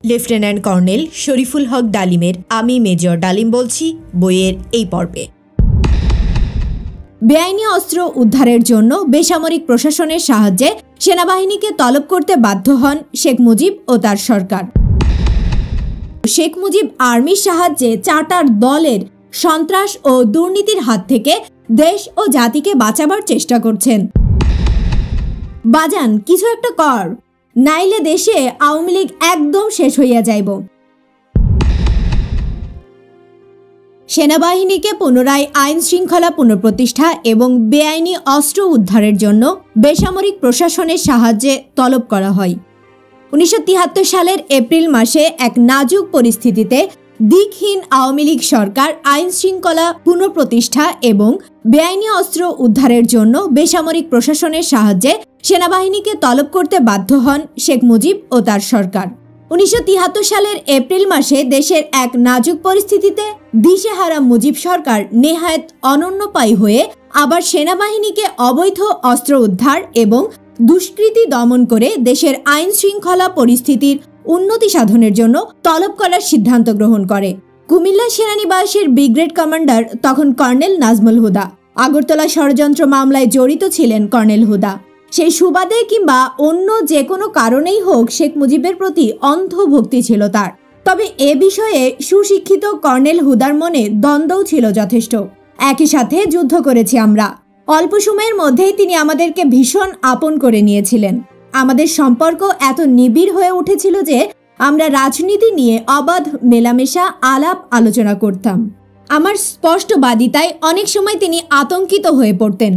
Lieutenant colonel Shariful হক ডালিমের আমি major ডালিম বলছি বইয়ের এই পর্বে। বেআইনি অস্ত্র উদ্ধারের জন্য বেসামরিক প্রশাসনের সাহায্যে সেনাবাহিনীকে তলব করতে বাধ্য হন শেখ মুজিব ও তার সরকার। শেখ মুজিব আর্মির সাহায্যে চার্টার দলের সন্ত্রাস ও দুর্নীতির হাত থেকে দেশ ও জাতিকে বাঁচাবার চেষ্টা করছেন। বাজান কিছু একটা কর, নাইলে দেশে আওয়ামী লীগ একদম শেষ হইয়া যাইব। সেনাবাহিনীকে পুনরায় আইন শৃঙ্খলা পুনঃপ্রতিষ্ঠা এবং বেআইনি অস্ত্র উদ্ধারের জন্য বেসামরিক প্রশাসনের সাহায্যে তলব করা হয়। 1973 সালের এপ্রিল মাসে এক নাজুক পরিস্থিতিতে দিকহীন আওয়ামী লীগ সরকার আইন শৃঙ্খলা পুনঃপ্রতিষ্ঠা এবং বেআইনি অস্ত্র উদ্ধারের জন্য বেসামরিক প্রশাসনের সাহায্যে সেনাবাহিনীকে তলব করতে বাধ্য হন শেখ মুজিব ও তার সরকার। 1973 সালের এপ্রিল মাসে দেশের এক নাজুক পরিস্থিতিতে দিশেহারা মুজিব সরকার নেহায়েত অনন্যপায়ী হয়ে আবার সেনাবাহিনীকে অবৈধ অস্ত্র উদ্ধার এবং দুষ্কৃতি দমন করে দেশের আইন শৃঙ্খলা পরিস্থিতির উন্নতি সাধনের জন্য তলব করার সিদ্ধান্ত গ্রহণ করে। কুমিল্লা সেনানিবাসের ব্রিগেড কমান্ডার তখন কর্নেল নাজমুল হুদা। আগরতলা ষড়যন্ত্র মামলায় জড়িত ছিলেন কর্নেল হুদা। সেই সুবাদে কিংবা অন্য যে কোনো কারণেই হোক শেখ মুজিবের প্রতি অন্ধ ভক্তি ছিল তার। তবে এ বিষয়ে সুশিক্ষিত কর্নেল হুদার মনে দ্বন্দ্বও ছিল যথেষ্ট। একই সাথে যুদ্ধ করেছি আমরা। অল্প সময়ের মধ্যেই তিনি আমাদেরকে ভীষণ আপন করে নিয়েছিলেন। আমাদের সম্পর্ক এত নিবিড় হয়ে উঠেছিল যে আমরা রাজনীতি নিয়ে অবাধ মেলামেশা আলাপ আলোচনা করতাম। আমার স্পষ্টবাদিতায় অনেক সময় তিনি আতঙ্কিত হয়ে পড়তেন।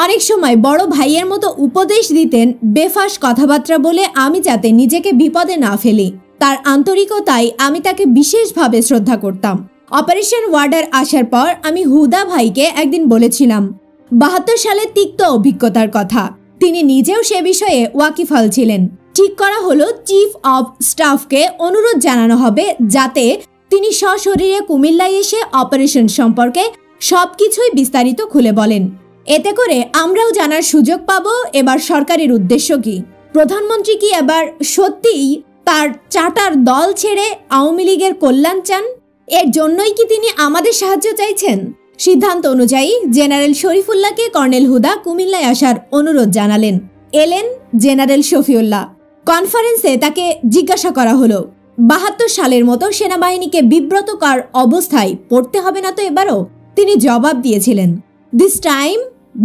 অনেক সময় বড় ভাইয়ের মতো উপদেশ দিতেন বেফাস কথাবার্তা বলে আমি যাতে নিজেকে বিপদে না ফেলি। তার আন্তরিকতায় আমি তাকে বিশেষভাবে শ্রদ্ধা করতাম। অপারেশন ওয়ার্ডার আসার পর আমি হুদা ভাইকে একদিন বলেছিলাম 72 সালের তিক্ত অভিজ্ঞতার কথা। তিনি নিজেও সে বিষয়ে ওয়াকিফাল ছিলেন। ঠিক করা হলো চিফ অব স্টাফকে অনুরোধ জানানো হবে যাতে তিনি সশরীরে কুমিল্লায় এসে অপারেশন সম্পর্কে সবকিছুই বিস্তারিত খুলে বলেন। এতে করে আমরাও জানার সুযোগ পাবো এবার সরকারের উদ্দেশ্য কি। প্রধানমন্ত্রী কি এবার সত্যিই তার চার্টার দল ছেড়ে আওয়ামী লীগের কল্যাণ চান? এর জন্যই কি তিনি আমাদের সাহায্য চাইছেন? সিদ্ধান্ত অনুযায়ী জেনারেল শরীফুল্লাহকে কর্নেল হুদা কুমিল্লায় আসার অনুরোধ জানালেন। এলেন জেনারেল শফিউল্লাহ। কনফারেন্সে তাকে জিজ্ঞাসা করা হলো 72 সালের মতো সেনাবাহিনীকে বিব্রতকর অবস্থায় পড়তে হবে না তো এবারও? তিনি জবাব দিয়েছিলেন, this time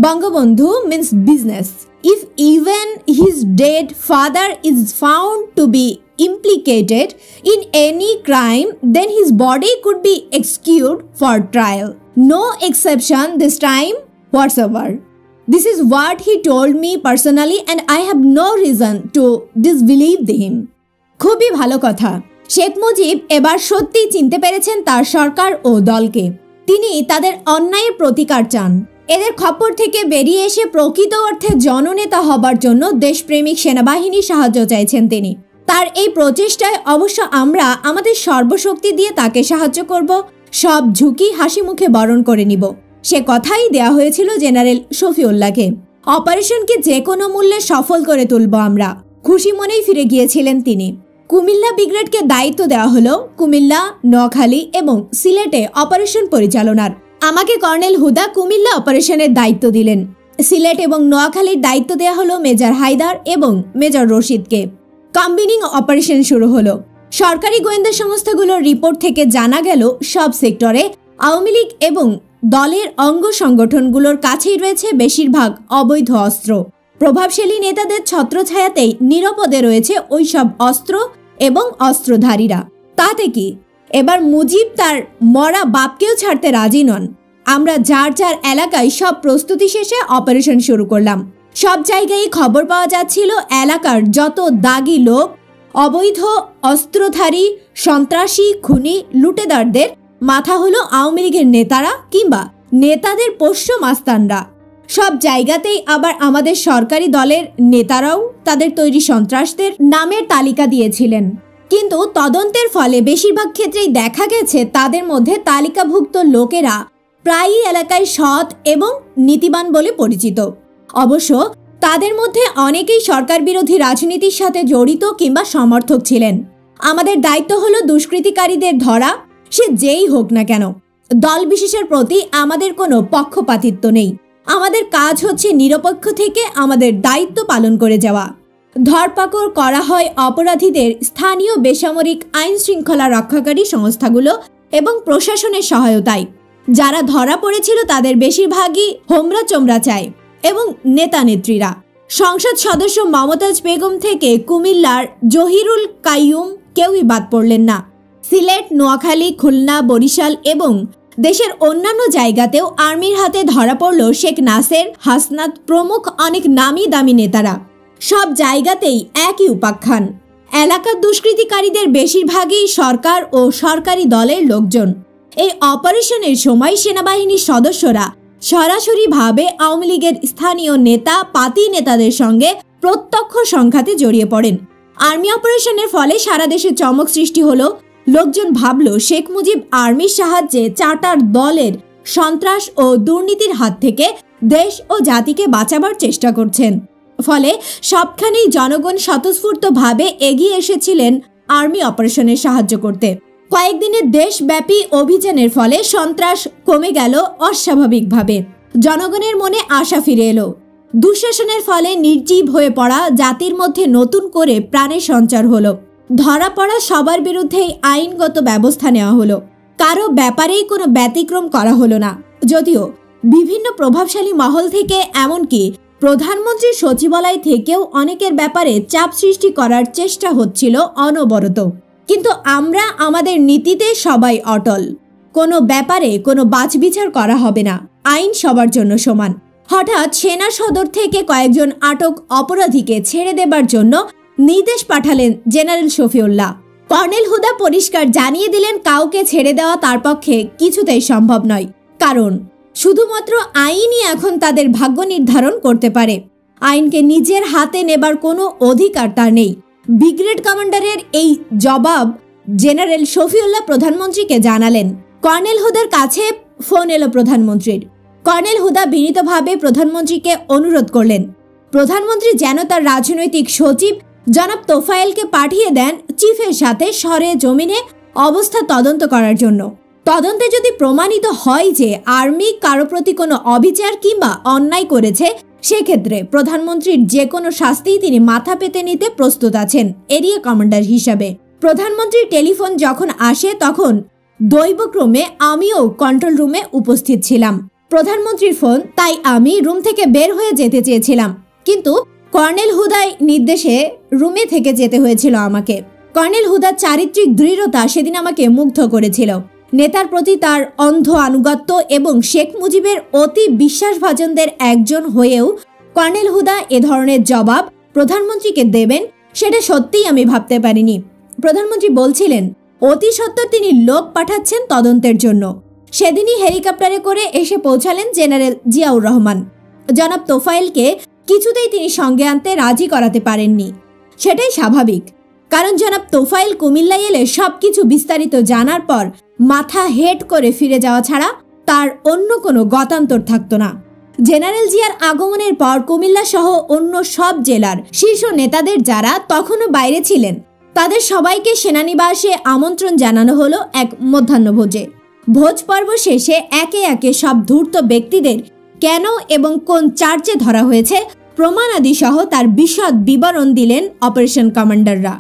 Bangabandhu means business. If even his dead father is found to be implicated in any crime, then his body could be executed for trial. No exception this time whatsoever. This is what he told me personally and I have no reason to disbelieve him. খুবই ভালো কথা। শেখ মুজিব এবার সত্যি চিনতে পেরেছেন তার সরকার ও দলকে। তিনি তাদের অন্যায়ের প্রতিকার চান। এদের খপ্পর থেকে বেরিয়ে এসে প্রকৃত অর্থে জননেতা হবার জন্য দেশপ্রেমিক সেনাবাহিনীর সাহায্য চাইছেন তিনি। তার এই প্রচেষ্টায় অবশ্য আমরা আমাদের সর্বশক্তি দিয়ে তাকে সাহায্য করব, সব ঝুঁকি হাসি মুখে বরণ করে নিব। সে কথাই দেয়া হয়েছিল জেনারেল শফিউল্লাহকে। অপারেশনকে যে কোনো মূল্যে সফল করে তুলব আমরা। খুশি মনেই ফিরে গিয়েছিলেন তিনি। কুমিল্লা ব্রিগেডকে দায়িত্ব দেওয়া হলো কুমিল্লা, নোয়াখালী এবং সিলেটে অপারেশন পরিচালনার। আমাকে কর্নেল হুদা কুমিল্লা অপারেশনের দায়িত্ব দিলেন। সিলেট এবং নোয়াখালীর দায়িত্ব দেওয়া হলো মেজর হায়দার এবং মেজর রশিদকে। কম্বিনিং অপারেশন শুরু হলো। সরকারি গোয়েন্দা সংস্থাগুলোর রিপোর্ট থেকে জানা গেল সব সেক্টরে আওয়ামী লীগ এবং দলের অঙ্গ সংগঠনগুলোর কাছেই রয়েছে বেশিরভাগ অবৈধ অস্ত্র। প্রভাবশালী নেতাদের ছত্রছায়াতেই নিরাপদে রয়েছে ওই সব অস্ত্র এবং অস্ত্রধারীরা। তাতে কি এবার মুজিব তার মরা বাপকেও ছাড়তে রাজি নন। আমরা যার যার এলাকায় সব প্রস্তুতি শেষে অপারেশন শুরু করলাম। সব জায়গায় খবর পাওয়া যাচ্ছিল এলাকার যত দাগি লোক, অবৈধ অস্ত্রধারী, সন্ত্রাসী, খুনি, লুটেদারদের মাথা হলো আওয়ামী লীগের নেতারা কিংবা নেতাদের পোষ্য মাস্তানরা। সব জায়গাতেই আবার আমাদের সরকারি দলের নেতারাও তাদের তৈরি সন্ত্রাসদের নামের তালিকা দিয়েছিলেন। কিন্তু তদন্তের ফলে বেশিরভাগ ক্ষেত্রেই দেখা গেছে তাদের মধ্যে তালিকাভুক্ত লোকেরা প্রায়ই এলাকায় সৎ এবং নীতিবান বলে পরিচিত। অবশ্য তাদের মধ্যে অনেকেই সরকার বিরোধী রাজনীতির সাথে জড়িত কিংবা সমর্থক ছিলেন। আমাদের দায়িত্ব হলো দুষ্কৃতিকারীদের ধরা, সে যেই হোক না কেন। দল বিশেষের প্রতি আমাদের কোনো পক্ষপাতিত্ব নেই। আমাদের কাজ হচ্ছে নিরপেক্ষ থেকে আমাদের দায়িত্ব পালন করে যাওয়া। ধরপাকড় করা হয় অপরাধীদের স্থানীয় বেসামরিক আইন শৃঙ্খলা রক্ষাকারী সংস্থাগুলো এবং প্রশাসনের সহায়তায়। যারা ধরা পড়েছিল তাদের বেশিরভাগই হোমরা চোমরা চায় এবং নেতা নেত্রীরা। সংসদ সদস্য মমতাজ বেগম থেকে কুমিল্লার জহিরুল কাইয়ুম কেউই বাদ পড়লেন না। সিলেট, নোয়াখালী, খুলনা, বরিশাল এবং দেশের অন্যান্য জায়গাতেও আর্মির হাতে ধরা পড়ল শেখ নাসের, হাসনাত প্রমুখ অনেক নামি দামি নেতারা। সব জায়গাতেই একই উপাখ্যান, এলাকার দুষ্কৃতিকারীদের বেশিরভাগই সরকার ও সরকারি দলের লোকজন। এই অপারেশনের সময় সেনাবাহিনীর সদস্যরা সরাসরিভাবে আওয়ামী লীগের স্থানীয় নেতা পাতি নেতাদের সঙ্গে প্রত্যক্ষ সংঘাতে জড়িয়ে পড়েন। আর্মি অপারেশনের ফলে সারা দেশে চমক সৃষ্টি হলো। লোকজন ভাবল শেখ মুজিব আর্মির সাহায্যে চার্টার দলের সন্ত্রাস ও দুর্নীতির হাত থেকে দেশ ও জাতিকে বাঁচাবার চেষ্টা করছেন। ফলে সবখানেই জনগণ স্বতঃস্ফূর্তভাবে এগিয়ে এসেছিলেন আর্মি অপারেশনের সাহায্য করতে। কয়েকদিনের দেশব্যাপী অভিযানের ফলে সন্ত্রাস কমে গেল অস্বাভাবিকভাবে। জনগণের মনে আশা ফিরে এলো। দুঃশাসনের ফলে নির্জীব হয়ে পড়া জাতির মধ্যে নতুন করে প্রাণের সঞ্চার হলো। ধরা পড়া সবার বিরুদ্ধেই আইনগত ব্যবস্থা নেওয়া হলো। কারো ব্যাপারেই কোনো ব্যতিক্রম করা হলো না। যদিও বিভিন্ন প্রভাবশালী মহল থেকে এমনকি প্রধানমন্ত্রীর সচিবালয় থেকেও অনেকের ব্যাপারে চাপ সৃষ্টি করার চেষ্টা হচ্ছিল অনবরত, কিন্তু আমরা আমাদের নীতিতে সবাই অটল। কোনো ব্যাপারে কোনো বাছবিচার করা হবে না, আইন সবার জন্য সমান। হঠাৎ সেনা সদর থেকে কয়েকজন আটক অপরাধীকে ছেড়ে দেবার জন্য নির্দেশ পাঠালেন জেনারেল শফিউল্লাহ। কর্নেল হুদা পরিষ্কার জানিয়ে দিলেন কাউকে ছেড়ে দেওয়া তার পক্ষে কিছুতেই সম্ভব নয়, কারণ শুধুমাত্র আইনই এখন তাদের ভাগ্য নির্ধারণ করতে পারে। আইনকে নিজের হাতে নেবার কোনো অধিকার তার নেই। ব্রিগেড কমান্ডারের এই জবাব জেনারেল শফিউল্লাহ প্রধানমন্ত্রীকে জানালেন। কর্নেল হুদার কাছে ফোন এলো প্রধানমন্ত্রীর। কর্নেল হুদা বিনীতভাবে প্রধানমন্ত্রীকে অনুরোধ করলেন প্রধানমন্ত্রী যেন তার রাজনৈতিক সচিব জনাব তোফায়েলকে পাঠিয়ে দেন চিফের সাথে সরে জমিনে অবস্থা তদন্ত করার জন্য। তদন্তে যদি প্রমাণিত হয় যে আর্মি কারো প্রতি কোনো অবিচার কিংবা অন্যায় করেছে, সেক্ষেত্রে প্রধানমন্ত্রীর যে কোনো শাস্তিই তিনি মাথা পেতে নিতে প্রস্তুত আছেন এরিয়া কমান্ডার হিসাবে। প্রধানমন্ত্রীর টেলিফোন যখন আসে তখন দৈবক্রমে আমিও কন্ট্রোল রুমে উপস্থিত ছিলাম। প্রধানমন্ত্রীর ফোন, তাই আমি রুম থেকে বের হয়ে যেতে চেয়েছিলাম, কিন্তু কর্নেল হুদার নির্দেশে রুমে থেকে যেতে হয়েছিল আমাকে। কর্নেল হুদার চারিত্রিক দৃঢ়তা সেদিন আমাকে মুগ্ধ করেছিল। নেতার প্রতি তার অন্ধ আনুগত্য এবং শেখ মুজিবের অতি বিশ্বাসভাজনদের একজন হয়েও কর্নেল হুদা এ ধরনের জবাব প্রধানমন্ত্রীকে দেবেন, সেটা সত্যিই আমি ভাবতে পারিনি। প্রধানমন্ত্রী বলছিলেন অতি সত্বর তিনি লোক পাঠাচ্ছেন তদন্তের জন্য। সেদিনই হেলিকপ্টারে করে এসে পৌঁছালেন জেনারেল জিয়াউর রহমান। জনাব তোফায়েলকে কিছুতেই তিনি সঙ্গে আনতে রাজি করাতে পারেননি। সেটাই স্বাভাবিক, কারণ জনাব তোফায়েল কুমিল্লায় এলে সবকিছু বিস্তারিত জানার পর মাথা হেট করে ফিরে যাওয়া ছাড়া তার অন্য কোনো গতান্তর থাকতো না। জেনারেল জিয়ার আগমনের পর কুমিল্লা সহ অন্য সব জেলার শীর্ষ নেতাদের যারা তখনও বাইরে ছিলেন তাদের সবাইকে সেনানিবাসে আমন্ত্রণ জানানো হলো এক মধ্যাহ্নভোজে। ভোজ পর্ব শেষে একে একে সব ধূর্ত ব্যক্তিদের কেন এবং কোন চার্জে ধরা হয়েছে প্রমাণাদি সহ তার বিশদ বিবরণ দিলেন অপারেশন কমান্ডাররা।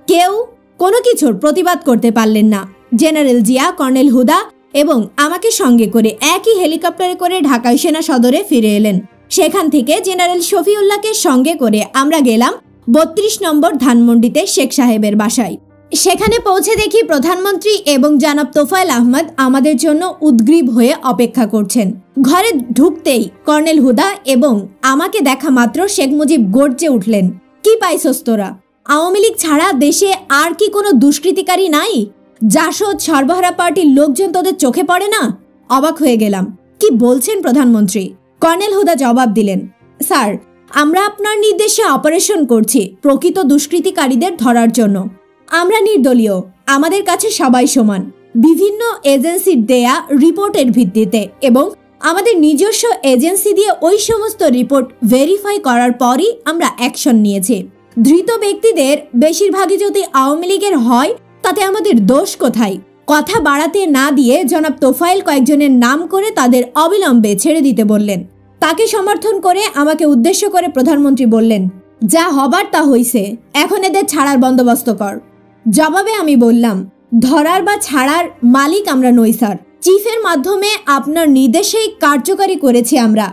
কেউ কোনো কিছুর প্রতিবাদ করতে পারলেন না। জেনারেল জিয়া, কর্নেল হুদা এবং আমাকে সঙ্গে করে একই হেলিকপ্টারে করে ঢাকায় সেনা সদরে ফিরে এলেন। সেখান থেকে জেনারেল শফিউল্লাহকে সঙ্গে করে আমরা গেলাম ৩২ নম্বর ধানমন্ডিতে শেখ সাহেবের বাসায়। সেখানে পৌঁছে দেখি প্রধানমন্ত্রী এবং জনাব তোফায়েল আহমদ আমাদের জন্য উদ্গ্রীব হয়ে অপেক্ষা করছেন। ঘরে ঢুকতেই কর্নেল হুদা এবং আমাকে দেখা মাত্র শেখ মুজিব গর্জে উঠলেন, কি পাইছস তোরা? আওয়ামী লীগ ছাড়া দেশে আর কি কোনো দুষ্কৃতিকারী নাই? জাসদ সর্বহারা পার্টির লোকজন তোদের চোখে পড়ে না? অবাক হয়ে গেলাম, কি বলছেন প্রধানমন্ত্রী? কর্নেল হুদা জবাব দিলেন, স্যার, আমরা আপনার নির্দেশে অপারেশন করছি প্রকৃত দুষ্কৃতিকারীদের ধরার জন্য। আমরা নির্দলীয়, আমাদের কাছে সবাই সমান। বিভিন্ন এজেন্সির দেয়া রিপোর্টের ভিত্তিতে এবং আমাদের নিজস্ব এজেন্সি দিয়ে ওই সমস্ত রিপোর্ট ভেরিফাই করার পরই আমরা অ্যাকশন নিয়েছি। ধৃত ব্যক্তিদের বেশিরভাগই যদি আওয়ামী লীগের হয় তাতে আমাদের দোষ কোথায়? কথা বাড়াতে না দিয়ে জনাব তোফায়েল কয়েকজনের নাম করে তাদের অবিলম্বে ছেড়ে দিতে বললেন। তাকে সমর্থন করে আমাকে উদ্দেশ্য করে প্রধানমন্ত্রী বললেন, যা হবার তা হইছে, এখন এদের ছাড়ার বন্দোবস্ত কর। জবাবে আমি বললাম, ধরার বা ছাড়ার মালিক আমরা নই স্যার, চিফের মাধ্যমে আপনার নির্দেশেই কার্যকারী করেছি আমরা।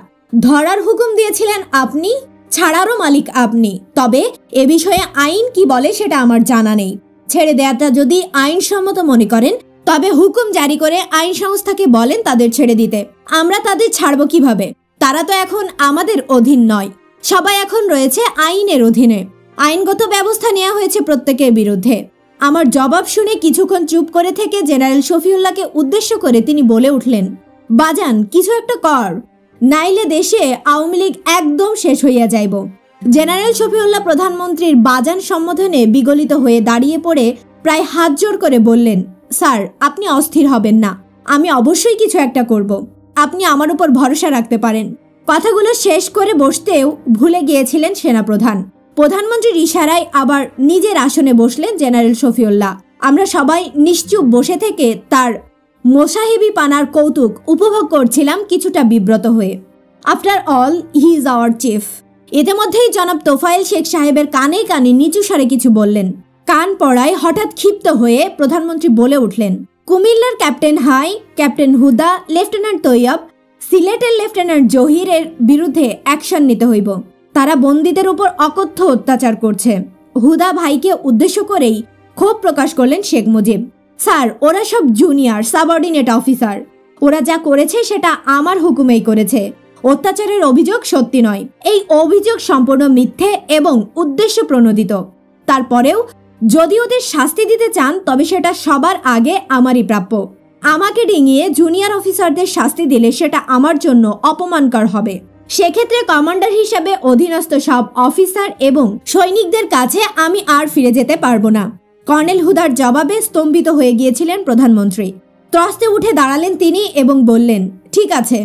ধরার হুকুম দিয়েছিলেন আপনি, ছাড়ারও মালিক আপনি, তবে এ বিষয়ে আইন কি বলে সেটা আমার জানা নেই। ছেড়ে দেয়াটা যদি আইনসম্মত মনে করেন তবে হুকুম জারি করে আইন সংস্থাকে বলেন তাদের ছেড়ে দিতে। আমরা তাদের ছাড়ব কিভাবে? তারা তো এখন আমাদের অধীন নয়, সবাই এখন রয়েছে আইনের অধীনে। আইনগত ব্যবস্থা নেওয়া হয়েছে প্রত্যেকের বিরুদ্ধে। আমার জবাব শুনে কিছুক্ষণ চুপ করে থেকে জেনারেল শফিউল্লাহকে উদ্দেশ্য করে তিনি বলে উঠলেন, বাজান কিছু একটা কর, নাইলে দেশে আওয়ামী লীগ একদম শেষ হইয়া যাইব। জেনারেল শফিউল্লাহ প্রধানমন্ত্রীর বাজান সম্বোধনে বিগলিত হয়ে দাঁড়িয়ে পড়ে প্রায় হাত জোর করে বললেন, স্যার আপনি অস্থির হবেন না, আমি অবশ্যই কিছু একটা করব, আপনি আমার উপর ভরসা রাখতে পারেন। কথাগুলো শেষ করে বসতেও ভুলে গিয়েছিলেন সেনাপ্রধান। প্রধানমন্ত্রীর ইশারায় আবার নিজের আসনে বসলেন জেনারেল শফিউল্লাহ। আমরা সবাই নিশ্চুপ বসে থেকে তার মোসাহেবি পানার কৌতুক উপভোগ করছিলাম কিছুটা বিব্রত হয়ে। After all he is our chief. ইতিমধ্যেই জনাব তোফায়েল শেখ সাহেবের কানে কানে নিচু স্বরে কিছু বললেন। কান পড়ায় হঠাৎ ক্ষিপ্ত হয়ে প্রধানমন্ত্রী বলে উঠলেন, কুমিল্লার ক্যাপ্টেন হাই, ক্যাপ্টেন হুদা, লেফটেন্যান্ট তৈয়ব, সিলেটের লেফটেন্যান্ট জহিরের বিরুদ্ধে অ্যাকশন নিতে হইব। তারা বন্দীদের উপর অকথ্য অত্যাচার করছে। হুদা ভাইকে উদ্দেশ্য করেই ক্ষোভ প্রকাশ করলেন শেখ মুজিব। স্যার ওরা সব জুনিয়র সাবঅর্ডিনেট অফিসার, ওরা যা করেছে সেটা আমার হুকুমেই করেছে। অত্যাচারের অভিযোগ সত্যি নয়, এই অভিযোগ সম্পূর্ণ মিথ্যে এবং উদ্দেশ্য প্রণোদিত। তারপরেও যদি ওদের শাস্তি দিতে চান তবে সেটা সবার আগে আমারই প্রাপ্য। আমাকে ডিঙিয়ে জুনিয়র অফিসারদের শাস্তি দিলে সেটা আমার জন্য অপমানকর হবে। সেক্ষেত্রে কমান্ডার হিসাবে অধীনস্থ সব অফিসার এবং সৈনিকদের কাছে আমি আর ফিরে যেতে পারবো না। কর্নেল হুদার জবাবে স্তম্ভিত হয়ে গিয়েছিলেন প্রধানমন্ত্রী। ত্রস্তে উঠে দাঁড়ালেন তিনি এবং বললেন, ঠিক আছে,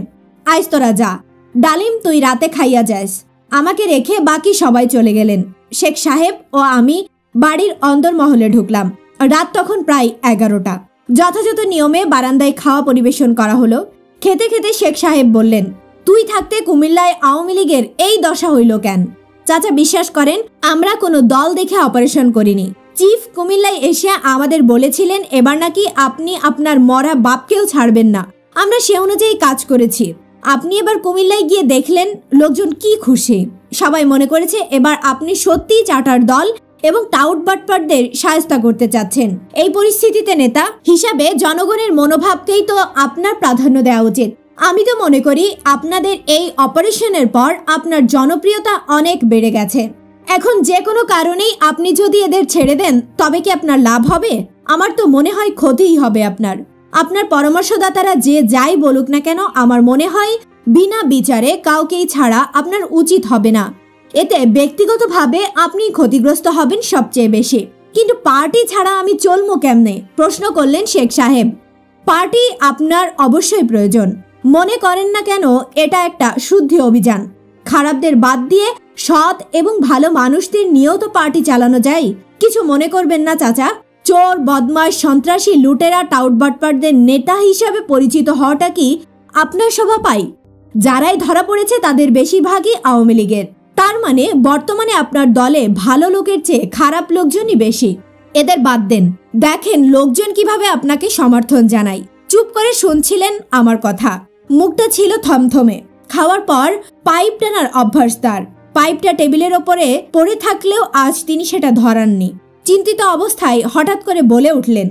আইস তোরা যা, ডালিম তুই রাতে খাইয়া যাস। আমাকে রেখে বাকি সবাই চলে গেলেন। শেখ সাহেব ও আমি বাড়ির অন্দরমহলে ঢুকলাম। রাত তখন প্রায় 11টা। যথাযথ নিয়মে বারান্দায় খাওয়া পরিবেশন করা হলো। খেতে খেতে শেখ সাহেব বললেন, তুই থাকতে কুমিল্লায় আওয়ামী লীগের এই দশা হইল কেন? চাচা বিশ্বাস করেন আমরা কোনো দল দেখে অপারেশন করিনি। চিফ কুমিল্লায় এসে আমাদের বলেছিলেন এবার নাকি আপনি আপনার মরা বাপকেও ছাড়বেন না। আমরা সে অনুযায়ী কাজ করেছি। আপনি এবার কুমিল্লায় গিয়ে দেখলেন লোকজন কি খুশি। সবাই মনে করেছে এবার আপনি সত্যিই চাটার দল এবং টাউট বাটপারদের শায়েস্তা করতে চাচ্ছেন। এই পরিস্থিতিতে নেতা হিসাবে জনগণের মনোভাবকেই তো আপনার প্রাধান্য দেওয়া উচিত। আমি তো মনে করি আপনাদের এই অপারেশনের পর আপনার জনপ্রিয়তা অনেক বেড়ে গেছে। এখন যে কোনো কারণেই আপনি যদি এদের ছেড়ে দেন তবে কি আপনার লাভ হবে? আমার তো মনে হয় ক্ষতিই হবে আপনার। আপনার পরামর্শদাতারা যে যাই বলুক না কেন আমার মনে হয় বিনা বিচারে কাউকেই ছাড়া আপনার উচিত হবে না। এতে ব্যক্তিগতভাবে আপনি ক্ষতিগ্রস্ত হবেন সবচেয়ে বেশি। কিন্তু পার্টি ছাড়া আমি চলবো কেমনে? প্রশ্ন করলেন শেখ সাহেব। পার্টি আপনার অবশ্যই প্রয়োজন। মনে করেন না কেন এটা একটা শুদ্ধি অভিযান। খারাপদের বাদ দিয়ে সৎ এবং ভালো মানুষদের নিয়েও তো পার্টি চালানো যায়। কিছু মনে করবেন না চাচা। চোর, বদমাশ, সন্ত্রাসী, লুটেরা, টাউট বাটপারদের নেতা হিসাবে পরিচিত হওয়াটা কি আপনার শোভা পায়? যারাই ধরা পড়েছে তাদের বেশিরভাগই আওয়ামী লীগের। তার মানে বর্তমানে আপনার দলে ভালো লোকের চেয়ে খারাপ লোকজনই বেশি। এদের বাদ দেন, দেখেন লোকজন কিভাবে আপনাকে সমর্থন জানায়। চুপ করে শুনছিলেন আমার কথা। মুখটা ছিল থমথমে। খাওয়ার পর পাইপ টানার অভ্যাস তার। পাইপটা টেবিলের ওপরে পড়ে থাকলেও আজ তিনি সেটা ধরাননি। চিন্তিত অবস্থায় হঠাৎ করে বলে উঠলেন,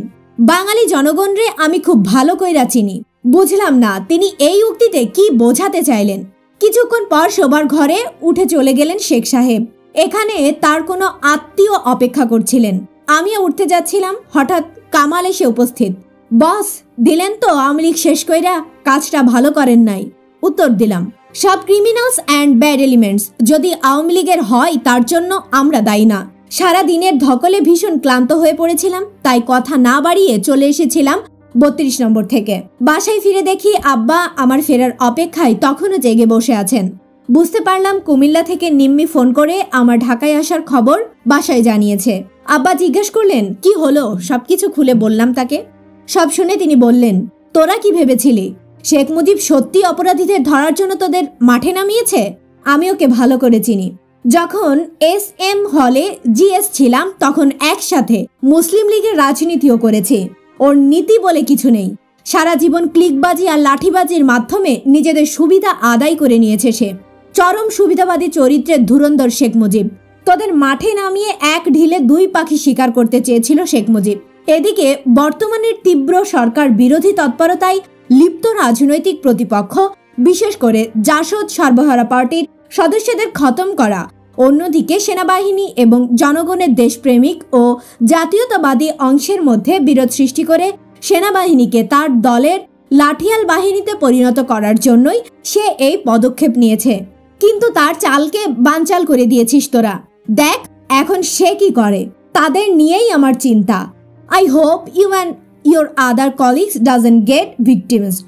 বাঙালি জনগণরে আমি খুব ভালো কইরা চিনি। বুঝলাম না তিনি এই উক্তিতে কি বোঝাতে চাইলেন। কিছুক্ষণ পর শোবার ঘরে উঠে চলে গেলেন শেখ সাহেব। এখানে তার কোনো আত্মীয় অপেক্ষা করছিলেন। আমিও উঠতে যাচ্ছিলাম, হঠাৎ কামাল এসে উপস্থিত। বস, দিলেন তো আওয়ামী লীগ শেষ কইরা? কাজটা ভালো করেন নাই। উত্তর দিলাম, সব ক্রিমিনালস অ্যান্ড ব্যাড এলিমেন্টস যদি আওয়ামী লীগের হয় তার জন্য আমরা দায়ী না। সারা দিনের ধকলে ভীষণ ক্লান্ত হয়ে পড়েছিলাম, তাই কথা না বাড়িয়ে চলে এসেছিলাম 32 নম্বর থেকে। বাসায় ফিরে দেখি আব্বা আমার ফেরার অপেক্ষায় তখনও জেগে বসে আছেন। বুঝতে পারলাম কুমিল্লা থেকে নিম্মি ফোন করে আমার ঢাকায় আসার খবর বাসায় জানিয়েছে। আব্বা জিজ্ঞেস করলেন কি হলো, সবকিছু খুলে বললাম তাকে। সব শুনে তিনি বললেন, তোরা কি ভেবেছিলি শেখ মুজিব সত্যি অপরাধীদের ধরার জন্য তোদের মাঠে নামিয়েছে? আমি ওকে ভালো করে চিনি। যখন SM হলে GS ছিলাম তখন একসাথে মুসলিম লীগের রাজনীতিও করেছি। ওর নীতি বলে কিছু নেই। সারা জীবন ক্লিকবাজি আর লাঠিবাজির মাধ্যমে নিজেদের সুবিধা আদায় করে নিয়েছে সে। চরম সুবিধাবাদী চরিত্রের ধুরন্ধর শেখ মুজিব। তোদের মাঠে নামিয়ে এক ঢিলে দুই পাখি শিকার করতে চেয়েছিল শেখ মুজিব। এদিকে বর্তমানের তীব্র সরকার বিরোধী তৎপরতায় লিপ্ত রাজনৈতিক প্রতিপক্ষ, বিশেষ করে জাসদ সর্বহারা পার্টির সদস্যদের খতম করা, অন্যদিকে সেনাবাহিনী এবং জনগণের দেশপ্রেমিক ও জাতীয়তাবাদী অংশের মধ্যে বিরোধ সৃষ্টি করে সেনাবাহিনীকে তার দলের লাঠিয়াল বাহিনীতে পরিণত করার জন্যই সে এই পদক্ষেপ নিয়েছে। কিন্তু তার চালকে বানচাল করে দিয়েছিস তোরা। দেখ এখন সে কি করে, তাদের নিয়েই আমার চিন্তা। I hope you and your other colleagues doesn't get victimised.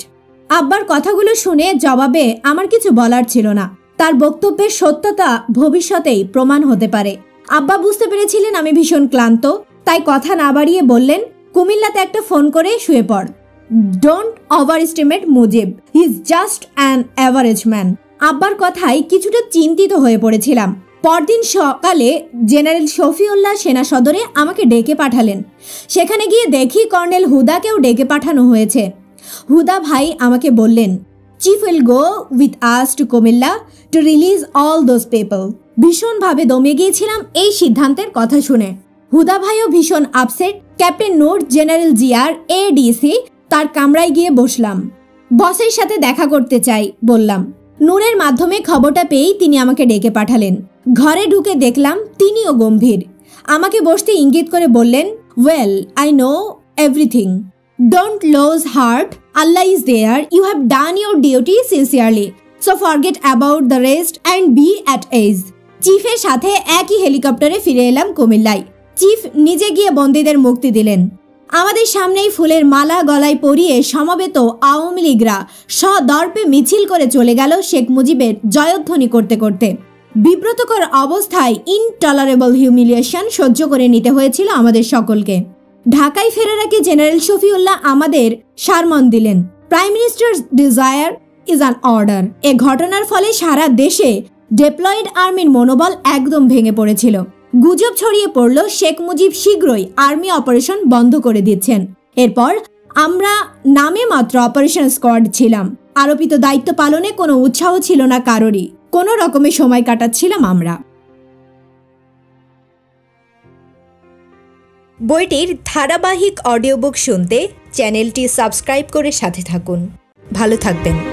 আব্বার কথাগুলো শুনে জবাবে আমার কিছু বলার ছিল না। তার বক্তব্যের সত্যতা ভবিষ্যতেই প্রমাণ হতে পারে। আব্বা বুঝতে পেরেছিলেন আমি ভীষণ ক্লান্ত, তাই কথা না বাড়িয়ে বললেন, কুমিল্লাতে একটা ফোন করে শুয়ে পড়। Don't over estimate Mujib, he is just an average man. আব্বার কথায় কিছুটা চিন্তিত হয়ে পড়েছিলাম। পরদিন সকালে জেনারেল শফিউল্লাহ সেনা সদরে আমাকে ডেকে পাঠালেন। সেখানে গিয়ে দেখি কর্নেল হুদাকেও ডেকে পাঠানো হয়েছে। হুদা ভাই আমাকে বললেন, chief will go with us to Comilla to release all those people. ভীষণভাবে দমে গিয়েছিলাম এই সিদ্ধান্তের কথা শুনে। হুদা ভাইও ভীষণ আপসেট। ক্যাপ্টেন নূর, জেনারেল জিয়ার, ADC তার কামরায় গিয়ে বসলাম। বসের সাথে দেখা করতে চাই বললাম। নূরের মাধ্যমে খবরটা পেয়েই তিনি আমাকে ডেকে পাঠালেন। ঘরে ঢুকে দেখলাম তিনিও গম্ভীর। আমাকে বসতে ইঙ্গিত করে বললেন, well I know everything, don't lose heart, আল্লাহ is there, you have done your duty sincerely, so forget about the rest and be at ease. চিফের সাথে একই হেলিকপ্টারে ফিরে এলাম কুমিল্লায়। চিফ নিজে গিয়ে বন্দীদের মুক্তি দিলেন। আমাদের সামনেই ফুলের মালা গলায় পরিয়ে সমবেত আওয়ামী লীগরা সদর্পে মিছিল করে চলে গেল শেখ মুজিবের জয়ধ্বনি করতে করতে। বিব্রতকর অবস্থায় ইনটলারেবল হিউমিলিয়েশন সহ্য করে নিতে হয়েছিল আমাদের সকলকে। ঢাকায় ফেরার আগে জেনারেল শফিউল্লাহ আমাদের সারমন দিলেন, prime minister's desire is an order. এ ঘটনার ফলে সারা দেশে ডেপ্লয়েড আর্মির মনোবল একদম ভেঙে পড়েছিল। গুজব ছড়িয়ে পড়ল শেখ মুজিব শীঘ্রই আর্মি অপারেশন বন্ধ করে দিচ্ছেন। এরপর আমরা নামে মাত্র অপারেশন স্কোয়াড ছিলাম। আরোপিত দায়িত্ব পালনে কোনো উৎসাহ ছিল না কারোরই। কোনো রকমে সময় কাটাচ্ছিলাম আমরা। বইটির ধারাবাহিক অডিও বুক শুনতে চ্যানেলটি সাবস্ক্রাইব করে সাথে থাকুন। ভালো থাকবেন।